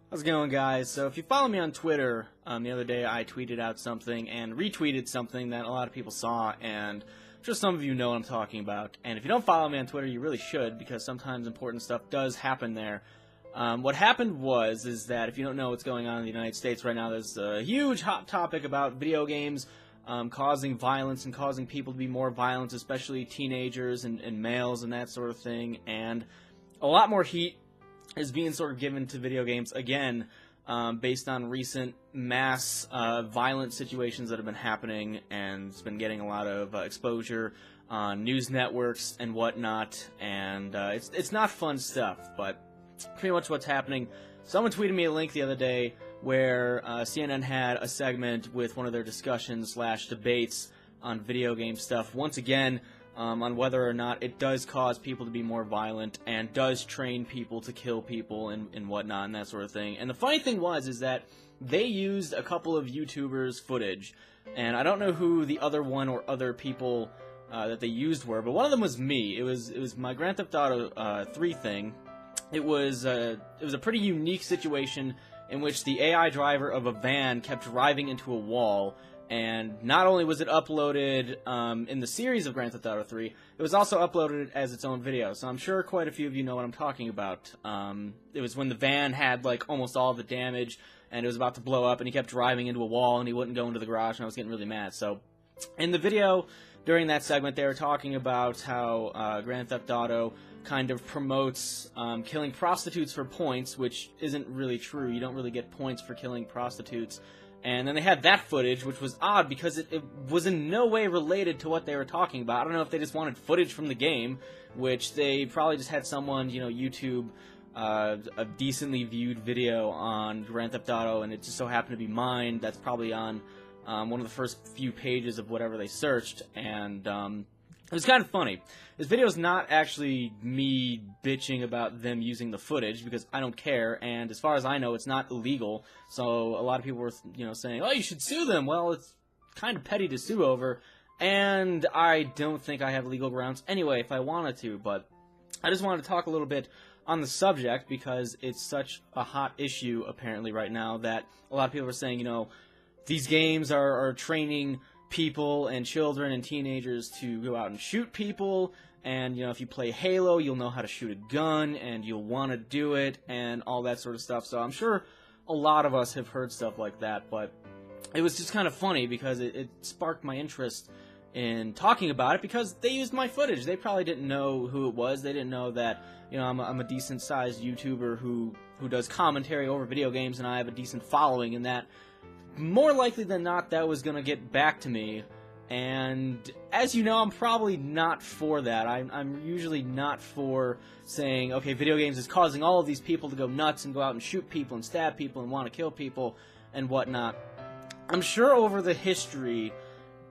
How's it going, guys? So if you follow me on Twitter, the other day I tweeted out something and retweeted something that a lot of people saw, and I'm sure some of you know what I'm talking about. And if you don't follow me on Twitter, you really should, because sometimes important stuff does happen there. What happened is that if you don't know what's going on in the United States right now, there's a huge hot topic about video games causing violence and causing people to be more violent, especially teenagers and males and that sort of thing. And a lot more heat is being sort of given to video games again, based on recent mass violent situations that have been happening, and it's been getting a lot of exposure on news networks and whatnot. And it's not fun stuff, but pretty much what's happening. Someone tweeted me a link the other day where CNN had a segment with one of their discussions/debates on video game stuff. Once again, on whether or not it does cause people to be more violent and does train people to kill people and whatnot and that sort of thing. And the funny thing is that they used a couple of YouTubers' footage, and I don't know who the other one or other people that they used were, but one of them was me. It was my Grand Theft Auto 3 thing. It was a pretty unique situation in which the AI driver of a van kept driving into a wall. And not only was it uploaded in the series of Grand Theft Auto 3, it was also uploaded as its own video. So I'm sure quite a few of you know what I'm talking about. It was when the van had like almost all the damage, and it was about to blow up, and he kept driving into a wall, and he wouldn't go into the garage, and I was getting really mad. So in the video, during that segment, they were talking about how Grand Theft Auto kind of promotes killing prostitutes for points, which isn't really true. You don't really get points for killing prostitutes. And then they had that footage, which was odd because it was in no way related to what they were talking about. I don't know if they just wanted footage from the game, which they probably just had someone, YouTube a decently viewed video on Grand Theft Auto, and it just so happened to be mine. That's probably on one of the first few pages of whatever they searched, and it was kind of funny. This video is not actually me bitching about them using the footage, because I don't care, and as far as I know, it's not illegal. So a lot of people were, saying, oh, you should sue them. Well, it's kind of petty to sue over, and I don't think I have legal grounds anyway if I wanted to, but I just wanted to talk a little bit on the subject because it's such a hot issue apparently right now that a lot of people are saying, these games are training people and children and teenagers to go out and shoot people, and if you play Halo, you'll know how to shoot a gun and you'll want to do it and all that sort of stuff. So I'm sure a lot of us have heard stuff like that, but it was just kind of funny because it sparked my interest in talking about it, because they used my footage. They probably didn't know who it was. They didn't know that I'm a decent sized YouTuber who does commentary over video games, and I have a decent following, and that more likely than not, that was going to get back to me. And as you know, I'm probably not for that. I'm usually not for saying, okay, video games is causing all of these people to go nuts and go out and shoot people and stab people and want to kill people and whatnot. I'm sure over the history,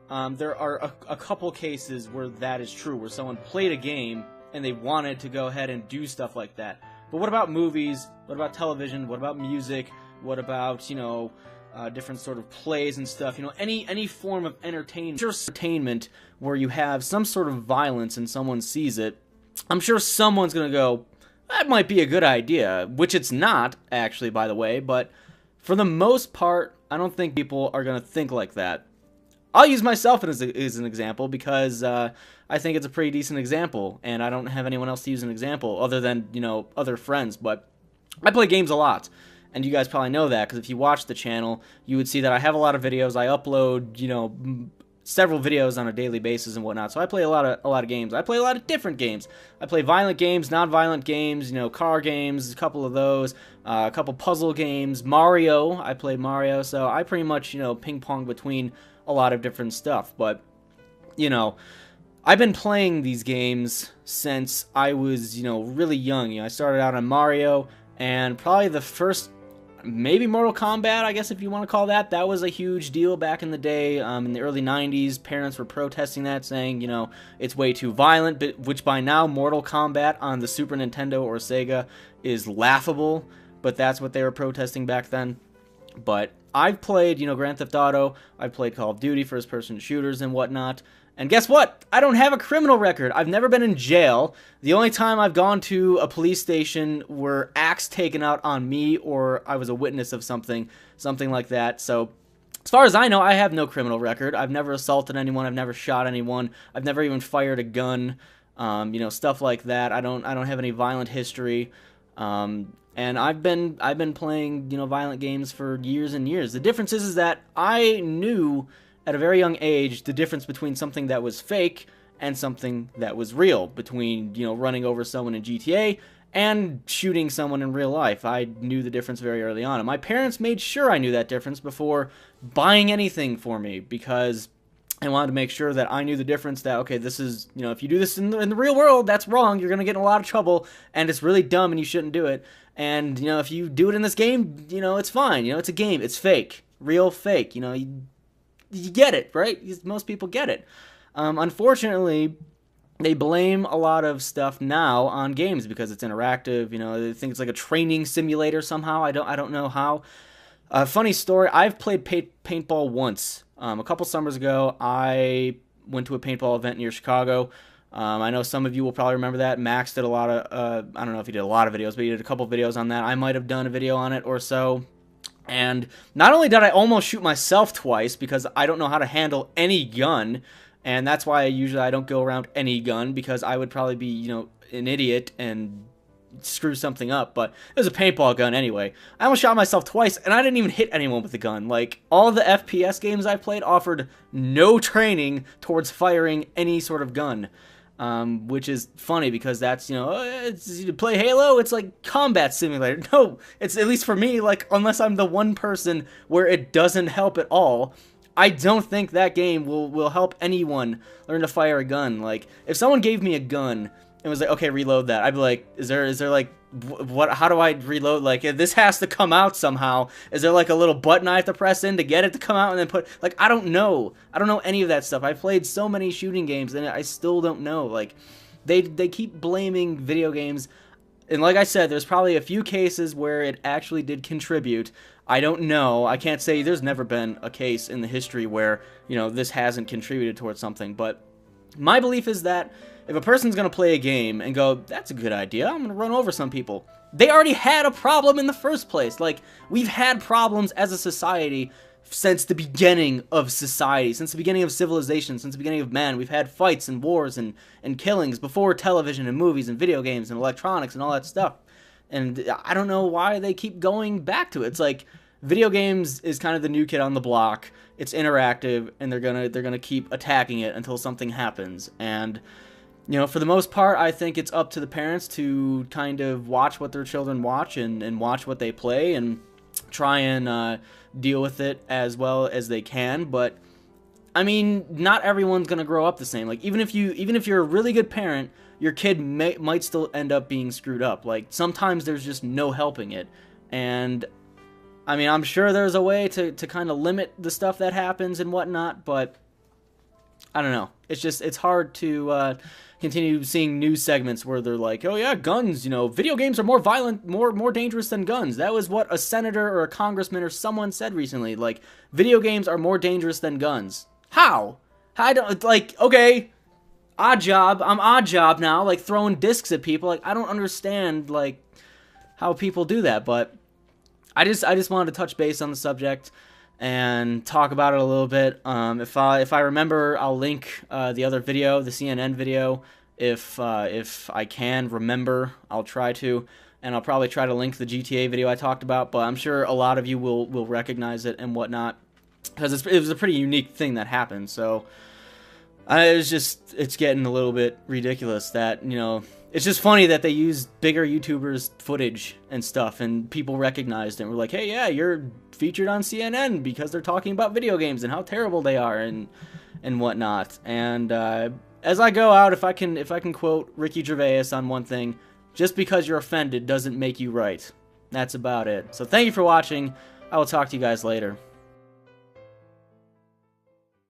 there are a couple cases where that is true, where someone played a game and they wanted to go ahead and do stuff like that. But what about movies? What about television? What about music? What about, different sort of plays and stuff, any form of entertainment where you have some sort of violence and someone sees it, I'm sure someone's going to go, that might be a good idea, which it's not, actually, by the way, but for the most part, I don't think people are going to think like that. I'll use myself as an example because I think it's a pretty decent example, and I don't have anyone else to use an example other than, other friends, but I play games a lot. And you guys probably know that, because if you watch the channel, you would see that I have a lot of videos. I upload, several videos on a daily basis and whatnot. So I play a lot of games. I play a lot of different games. I play violent games, non-violent games, car games, a couple of those, a couple puzzle games, Mario. I play Mario, so I pretty much, ping-pong between a lot of different stuff. But, I've been playing these games since I was, really young. I started out on Mario, and probably the first, maybe Mortal Kombat, I guess if you want to call that. That was a huge deal back in the day. In the early 90s, parents were protesting that, saying, it's way too violent, but which by now, Mortal Kombat on the Super Nintendo or Sega is laughable, but that's what they were protesting back then. But I've played, Grand Theft Auto, I've played Call of Duty, first-person shooters and whatnot, and guess what? I don't have a criminal record. I've never been in jail. The only time I've gone to a police station were acts taken out on me, or I was a witness of something like that. So, as far as I know, I have no criminal record. I've never assaulted anyone. I've never shot anyone. I've never even fired a gun. Stuff like that. I don't have any violent history. And I've been playing, violent games for years and years. The difference is that I knew at a very young age the difference between something that was fake and something that was real, between, running over someone in GTA and shooting someone in real life. I knew the difference very early on, and my parents made sure I knew that difference before buying anything for me, because I wanted to make sure that I knew the difference, that, okay, this is, if you do this in the real world, that's wrong, you're going to get in a lot of trouble, and it's really dumb, and you shouldn't do it. And, if you do it in this game, it's fine. It's a game. It's fake. Real fake. You get it, right? Most people get it. Unfortunately, they blame a lot of stuff now on games because it's interactive. They think it's like a training simulator somehow. I don't know how. Funny story, I've played paintball once. A couple summers ago, I went to a paintball event near Chicago. I know some of you will probably remember that. Max did a lot of, I don't know if he did a lot of videos, but he did a couple videos on that. I might have done a video on it or so. And not only did I almost shoot myself twice, because I don't know how to handle any gun, and that's why I don't go around any gun, because I would probably be, an idiot and screw something up. But it was a paintball gun anyway. I almost shot myself twice, and I didn't even hit anyone with the gun. Like, all the FPS games I played offered no training towards firing any sort of gun. Which is funny, because that's, you play Halo, it's like combat simulator. No, it's, at least for me, like, unless I'm the one person where it doesn't help at all, I don't think that game will help anyone learn to fire a gun. Like, if someone gave me a gun and was like, okay, reload that, I'd be like, is there like, what, how do I reload? Like, this has to come out somehow. Is there like a little button I have to press in to get it to come out and then put, like, I don't know any of that stuff. I've played so many shooting games and I still don't know. Like, they keep blaming video games, and like I said, there's probably a few cases where it actually did contribute. I don't know. I can't say there's never been a case in the history where, this hasn't contributed towards something, but my belief is that if a person's going to play a game and go, that's a good idea, I'm going to run over some people, they already had a problem in the first place. Like, we've had problems as a society since the beginning of society, since the beginning of civilization, since the beginning of man. We've had fights and wars and killings before television and movies and video games and electronics and all that stuff. And I don't know why they keep going back to it. It's like, video games is kind of the new kid on the block. It's interactive, and they're gonna keep attacking it until something happens. And for the most part, I think it's up to the parents to kind of watch what their children watch and watch what they play and try and deal with it as well as they can. But I mean, not everyone's gonna grow up the same. Like, even if you're a really good parent, your kid might still end up being screwed up. Like, sometimes there's just no helping it. And I mean, I'm sure there's a way to kind of limit the stuff that happens and whatnot, but I don't know. It's hard to continue seeing news segments where they're like, oh yeah, guns, video games are more violent, more dangerous than guns. That was what a senator or a congressman or someone said recently. Like, video games are more dangerous than guns. How? I don't, like, okay, odd job. I'm odd job now, like, throwing discs at people. Like, I don't understand, like, how people do that, but I just wanted to touch base on the subject and talk about it a little bit. If I remember, I'll link the other video, the CNN video. If I can remember, I'll try to, and I'll probably try to link the GTA video I talked about. But I'm sure a lot of you will recognize it and whatnot, because it was a pretty unique thing that happened. So it's getting a little bit ridiculous that, it's just funny that they used bigger YouTubers' footage and stuff, and people recognized it and were like, hey, yeah, you're featured on CNN because they're talking about video games and how terrible they are and whatnot. And as I go out, if I can quote Ricky Gervais on one thing, just because you're offended doesn't make you right. That's about it. So thank you for watching. I will talk to you guys later.